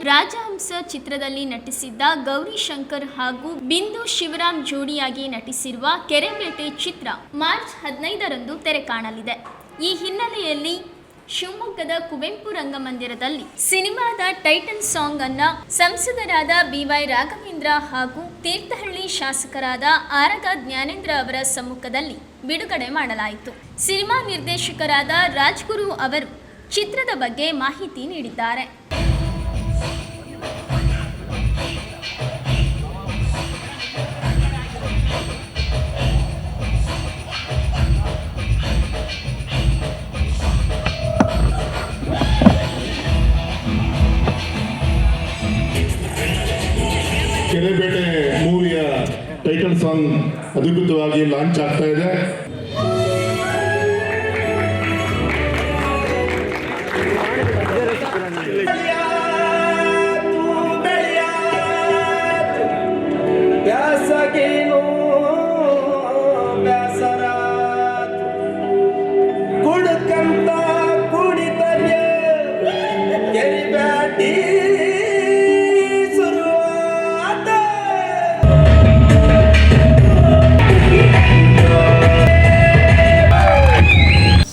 ರಾಜಹಂಸ ಚಿತ್ರದಲ್ಲಿ ನಟಿಸಿದ್ದ ಗೌರಿ ಶಂಕರ್ ಹಾಗೂ ಬಿಂದು ಶಿವರಾಮ್ ಜೋಡಿಯಾಗಿ ನಟಿಸಿರುವ ಕೆರೆಬೇಟೆ ಚಿತ್ರ ಮಾರ್ಚ್ 15ರಂದು ತೆರೆ ಕಾಣಲಿದೆ. ಈ ಹಿನ್ನೆಲೆಯಲ್ಲಿ ಶಿವಮೊಗ್ಗದ ಕುವೆಂಪು ರಂಗಮಂದಿರದಲ್ಲಿ ಸಿನಿಮಾದ ಟೈಟಲ್ ಸಾಂಗ್ ಅನ್ನ ಸಂಸದರಾದ BY ರಾಘವೇಂದ್ರ ಹಾಗೂ ತೀರ್ಥಹಳ್ಳಿ ಶಾಸಕರಾದ ಆರಗ ಜ್ಞಾನೇಂದ್ರ ಅವರ ಸಮ್ಮುಖದಲ್ಲಿ ಬಿಡುಗಡೆ ಮಾಡಲಾಯಿತು. ಸಿನಿಮಾ ನಿರ್ದೇಶಕರಾದ ರಾಜ್ಗುರು ಅವರು ಚಿತ್ರದ ಬಗ್ಗೆ ಮಾಹಿತಿ ನೀಡಿದ್ದಾರೆ. ಕೆರೆಬೇಟೆ ಮೂವಿಯ ಟೈಟಲ್ ಸಾಂಗ್ ಅಧಿಕೃತವಾಗಿ ಲಾಂಚ್ ಆಗ್ತಾ ಇದೆ.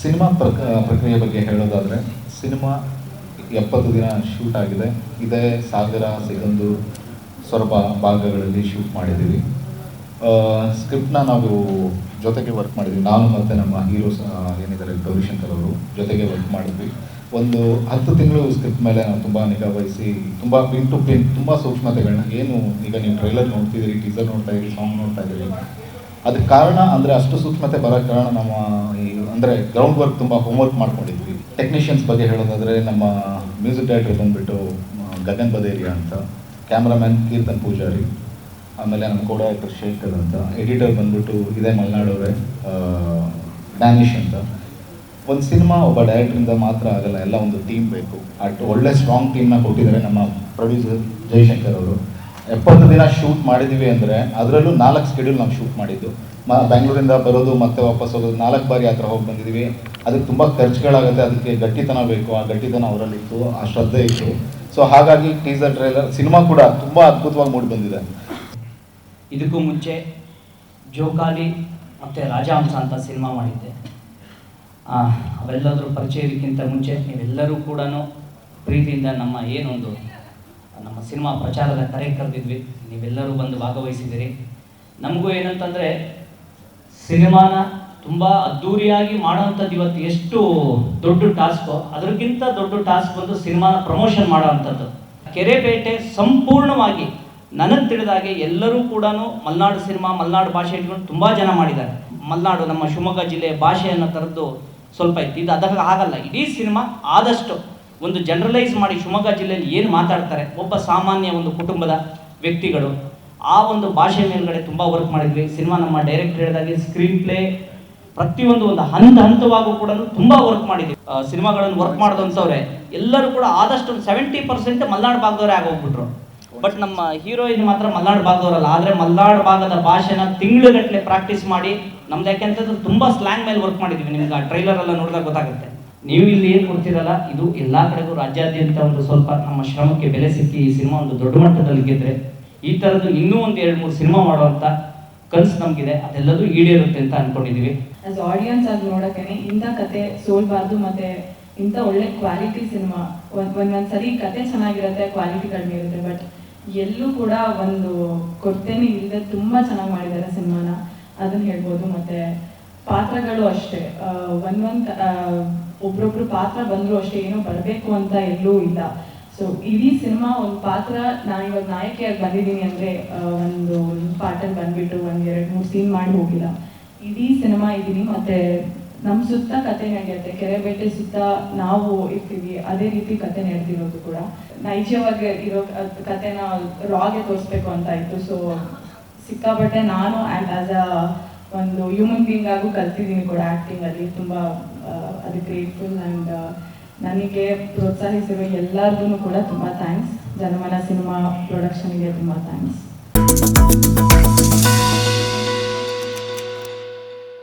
ಸಿನಿಮಾ ಪ್ರಕ್ರಿಯೆ ಬಗ್ಗೆ ಹೇಳೋದಾದರೆ ಸಿನಿಮಾ 70 ದಿನ ಶೂಟ್ ಆಗಿದೆ. ಇದೇ ಸಾಗರ, ಸಿಗಂದೂರು, ಸೊರಬ ಭಾಗಗಳಲ್ಲಿ ಶೂಟ್ ಮಾಡಿದ್ದೀವಿ. ಸ್ಕ್ರಿಪ್ಟ್ನ ನಾವು ಜೊತೆಗೆ ವರ್ಕ್ ಮಾಡಿದ್ವಿ. ನಾನು ಮತ್ತು ನಮ್ಮ ಹೀರೋಸ್ ಏನಿದ್ದಾರೆ ಗೌರಿಶಂಕರ್ ಅವರು ಜೊತೆಗೆ ವರ್ಕ್ ಮಾಡಿದ್ವಿ. ಒಂದು 10 ತಿಂಗಳು ಸ್ಕ್ರಿಪ್ಟ್ ಮೇಲೆ ನಾವು ತುಂಬ ನಿಗಾ ವಹಿಸಿ ತುಂಬ ಪಿನ್ ಟು ಪಿನ್ ತುಂಬ ಸೂಕ್ಷ್ಮತೆಗಳನ್ನ ಏನು ಈಗ ನೀವು ಟ್ರೈಲರ್ ನೋಡ್ತಿದ್ದೀರಿ, ಟೀಸರ್ ನೋಡ್ತಾ ಇದ್ದೀರಿ, ಸಾಂಗ್ ನೋಡ್ತಾ ಇದ್ದೀರಿ, ಅದಕ್ಕೆ ಕಾರಣ ಅಂದರೆ ಅಷ್ಟು ಸೂಕ್ಷ್ಮತೆ ಬರೋಕ್ಕೆ ಕಾರಣ ನಮ್ಮ ಅಂದರೆ ಗ್ರೌಂಡ್ ವರ್ಕ್ ತುಂಬ ಹೋಮ್ವರ್ಕ್ ಮಾಡ್ಕೊಂಡಿದ್ವಿ. ಟೆಕ್ನಿಷಿಯನ್ಸ್ ಬಗ್ಗೆ ಹೇಳೋದಾದರೆ ನಮ್ಮ ಮ್ಯೂಸಿಕ್ ಡೈರೆಕ್ಟರ್ ಬಂದುಬಿಟ್ಟು ಗಗನ್ ಬದೇರಿಯಾ ಅಂತ, ಕ್ಯಾಮ್ರಾಮ್ಯಾನ್ ಕೀರ್ತನ್ ಪೂಜಾರಿ, ಆಮೇಲೆ ನಮ್ಮ ಕೋ ಡೈರೆಕ್ಟರ್ ಶೇಖರ್ ಅಂತ, ಎಡಿಟರ್ ಬಂದುಬಿಟ್ಟು ಇದೇ ಮಲೆನಾಡವರೇ ಡ್ಯಾನಿಶ್ ಅಂತ. ಒಂದು ಸಿನಿಮಾ ಒಬ್ಬ ಡೈರೆಕ್ಟ್ರಿಂದ ಮಾತ್ರ ಆಗಲ್ಲ, ಎಲ್ಲ ಒಂದು ಟೀಮ್ ಬೇಕು. ಒಳ್ಳೆ ಸ್ಟ್ರಾಂಗ್ ಟೀಮ್ನ ಕೊಟ್ಟಿದ್ದಾರೆ ನಮ್ಮ ಪ್ರೊಡ್ಯೂಸರ್ ಜಯಶಂಕರ್ ಅವರು. 70 ದಿನ ಶೂಟ್ ಮಾಡಿದ್ದೀವಿ ಅಂದರೆ ಅದರಲ್ಲೂ 4 ಸ್ಕೆಡ್ಯೂಲ್ ನಾವು ಶೂಟ್ ಮಾಡಿದ್ದು. ಬೆಂಗಳೂರಿಂದ ಬರೋದು ಮತ್ತೆ ವಾಪಸ್ ಹೋಗೋದು 4 ಬಾರಿ ಆ ಥರ ಹೋಗಿ ಬಂದಿದ್ದೀವಿ. ಅದಕ್ಕೆ ತುಂಬ ಖರ್ಚುಗಳಾಗುತ್ತೆ, ಅದಕ್ಕೆ ಗಟ್ಟಿತನ ಬೇಕು. ಆ ಗಟ್ಟಿತನ ಅವರಲ್ಲಿತ್ತು, ಆ ಶ್ರದ್ಧೆ ಇತ್ತು. ಸೊ ಹಾಗಾಗಿ ಟೀಸರ್, ಟ್ರೈಲರ್, ಸಿನಿಮಾ ಕೂಡ ತುಂಬ ಅದ್ಭುತವಾಗಿ ಮೂಡಿ ಬಂದಿದೆ. ಇದಕ್ಕೂ ಮುಂಚೆ ಜೋಕಾಲಿ ಮತ್ತು ರಾಜಹಂಸ ಅಂತ ಸಿನಿಮಾ ಮಾಡಿದ್ದೆ. ಅವೆಲ್ಲದರ ಪರಿಚಯಕ್ಕಿಂತ ಮುಂಚೆ ನೀವೆಲ್ಲರೂ ಕೂಡ ಪ್ರೀತಿಯಿಂದ ನಮ್ಮ ಸಿನಿಮಾ ಪ್ರಚಾರದ ಕರೆ ಕರೆದಿದ್ವಿ. ನೀವೆಲ್ಲರೂ ಬಂದು ಭಾಗವಹಿಸಿದ್ದೀರಿ. ನಮಗೂ ಏನಂತಂದರೆ ಸಿನಿಮಾನ ತುಂಬ ಅದ್ಧೂರಿಯಾಗಿ ಮಾಡೋವಂಥದ್ದು ಇವತ್ತು ಎಷ್ಟು ದೊಡ್ಡ ಟಾಸ್ಕೋ ಅದಕ್ಕಿಂತ ದೊಡ್ಡ ಟಾಸ್ಕ್ ಬಂದು ಸಿನಿಮಾನ ಪ್ರಮೋಷನ್ ಮಾಡೋವಂಥದ್ದು. ಕೆರೆಬೇಟೆ ಸಂಪೂರ್ಣವಾಗಿ ನನಗೆ ತಿಳಿದಾಗೆ ಎಲ್ಲರೂ ಕೂಡ ಮಲೆನಾಡು ಸಿನಿಮಾ, ಮಲೆನಾಡು ಭಾಷೆ ಇಟ್ಕೊಂಡು ತುಂಬ ಜನ ಮಾಡಿದ್ದಾರೆ. ಮಲೆನಾಡು ನಮ್ಮ ಶಿವಮೊಗ್ಗ ಜಿಲ್ಲೆಯ ಭಾಷೆಯನ್ನು ತರದ್ದು ಸ್ವಲ್ಪ ಇತ್ತು. ಇದು ಅದಕ್ಕೆ ಆಗಲ್ಲ. ಇಡೀ ಸಿನಿಮಾ ಆದಷ್ಟು ಒಂದು ಜನರಲೈಸ್ ಮಾಡಿ ಶಿವಮೊಗ್ಗ ಜಿಲ್ಲೆಯಲ್ಲಿ ಏನು ಮಾತಾಡ್ತಾರೆ ಒಬ್ಬ ಸಾಮಾನ್ಯ ಒಂದು ಕುಟುಂಬದ ವ್ಯಕ್ತಿಗಳು, ಆ ಒಂದು ಭಾಷೆ ಮೇಲ್ಗಡೆ ತುಂಬ ವರ್ಕ್ ಮಾಡಿದ್ವಿ. ಸಿನಿಮಾ ನಮ್ಮ ಡೈರೆಕ್ಟರ್ ಹೇಳಿದಾಗೆ ಸ್ಕ್ರೀನ್ ಪ್ಲೇ ಪ್ರತಿಯೊಂದು ಒಂದು ಹಂತವಾಗೂ ಕೂಡ ತುಂಬ ವರ್ಕ್ ಮಾಡಿದ್ವಿ. ಸಿನಿಮಾಗಳನ್ನು ವರ್ಕ್ ಮಾಡಿದಂಥವ್ರೆ ಎಲ್ಲರೂ ಕೂಡ ಆದಷ್ಟು ಒಂದು 70% ಮಲೆನಾಡು ಭಾಗದವರೇ ಆಗೋಗ್ಬಿಟ್ರು. ಬಟ್ ನಮ್ಮ ಹೀರೋಯಿನ್ ಮಾತ್ರ ಮಲೆನಾಡು ಭಾಗದವರಲ್ಲ. ಆದರೆ ಮಲೆನಾಡು ಭಾಗದ ಭಾಷೆನ ತಿಂಗಳುಗಟ್ಟಲೆ ಪ್ರಾಕ್ಟೀಸ್ ಮಾಡಿ ನಮ್ದು ಯಾಕೆಂತಂದ್ರೆ ತುಂಬ ಸ್ಲ್ಯಾಂಗ್ ಮೇಲೆ ವರ್ಕ್ ಮಾಡಿದ್ವಿ. ನಿಮ್ಗೆ ಆ ಟ್ರೈಲರ್ ಎಲ್ಲ ನೋಡಿದಾಗ ಗೊತ್ತಾಗುತ್ತೆ. ನೀವು ಇಲ್ಲಿ ಏನು ಕೊಡ್ತೀರಲ್ಲ ಇದು ಎಲ್ಲ ಕಡೆಗೂ ರಾಜ್ಯಾದ್ಯಂತ ಒಂದು ಸ್ವಲ್ಪ ನಮ್ಮ ಶ್ರಮಕ್ಕೆ ಬೆಲೆ ಸಿಕ್ಕಿ ಈ ಸಿನಿಮಾ ಒಂದು ದೊಡ್ಡ ಮಟ್ಟದಲ್ಲಿ ಗೆದ್ರೆ ಈ ಥರದ್ದು ಇನ್ನೂ ಒಂದು 2-3 ಸಿನಿಮಾ ಮಾಡುವಂಥ ಕನಸು ನಮಗಿದೆ. ಅದೆಲ್ಲದೂ ಈಡೇರುತ್ತೆ ಅಂತ ಅನ್ಕೊಂಡಿದ್ದೀವಿ. ಆಸ್ ಆಡಿಯನ್ಸ್ ಅದು ನೋಡೋಕೆ ಇಂಥ ಕತೆ ಸೋಲ್ಬಾರ್ದು, ಮತ್ತೆ ಇಂಥ ಒಳ್ಳೆ ಕ್ವಾಲಿಟಿ ಸಿನಿಮಾ ಒಂದ್ಸರಿ ಕತೆ ಚೆನ್ನಾಗಿರುತ್ತೆ, ಕ್ವಾಲಿಟಿ ಕಡಿಮೆ ಇರುತ್ತೆ. ಬಟ್ ಎಲ್ಲೂ ಕೂಡ ಒಂದು ಕೊರತೆನೇ ಇಲ್ಲದೆ ತುಂಬ ಚೆನ್ನಾಗಿ ಮಾಡಿದ್ದಾರೆ ಸಿನಿಮಾನ, ಅದನ್ನ ಹೇಳ್ಬೋದು. ಮತ್ತೆ ಪಾತ್ರಗಳು ಅಷ್ಟೇ, ಒಬ್ರೊಬ್ರು ಪಾತ್ರ ಬಂದ್ರು ಅಷ್ಟೇ, ಏನೋ ಬರಬೇಕು ಅಂತ ಎಲ್ಲೂ ಇಲ್ಲ. ಸೊ ಇಡೀ ಸಿನಿಮಾ ಒಂದು ಪಾತ್ರ, ನಾನು ಇವಾಗ ನಾಯಕಿಯಾಗಿ ಬಂದಿದ್ದೀನಿ ಅಂದರೆ ಒಂದು ಪಾರ್ಟಲ್ಲಿ ಬಂದ್ಬಿಟ್ಟು 1-2-3 ಸೀನ್ ಮಾಡಿ ಹೋಗಿಲ್ಲ. ಇಡೀ ಸಿನಿಮಾ ಇದ್ದೀನಿ. ಮತ್ತೆ ನಮ್ಮ ಸುತ್ತ ಕತೆ ನಡೆಯುತ್ತೆ, ಕೆರೆಬೇಟೆ ಸುತ್ತ ನಾವು ಇರ್ತೀವಿ, ಅದೇ ರೀತಿ ಕತೆ ನಡೆದಿರೋದು ಕೂಡ ನೈಜವಾಗಿ ಇರೋ ಕತೆನ ರಾಗೆ ತೋರಿಸ್ಬೇಕು ಅಂತ ಇತ್ತು. ಸೊ ಸಿಕ್ಕಾಪಟ್ಟೆ ನಾನು ಆ್ಯಸ್ ಒಂದು ಹ್ಯೂಮನ್ ಬೀಯಿಂಗ್ ಆಗು ಕಲ್ತಿದ್ದೀನಿ ಕೂಡ ಆ್ಯಕ್ಟಿಂಗಲ್ಲಿ. ತುಂಬ ಅದಕ್ಕೆ ಗ್ರೇಟ್ಫುಲ್. ಆ್ಯಂಡ್ ನನಗೆ ಪ್ರೋತ್ಸಾಹಿಸಿರೋ ಎಲ್ಲರಿಗೂ ಕೂಡ ತುಂಬ ಥ್ಯಾಂಕ್ಸ್. ಜನಮನ ಸಿನಿಮಾ ಪ್ರೊಡಕ್ಷನ್ಗೆ ತುಂಬ ಥ್ಯಾಂಕ್ಸ್.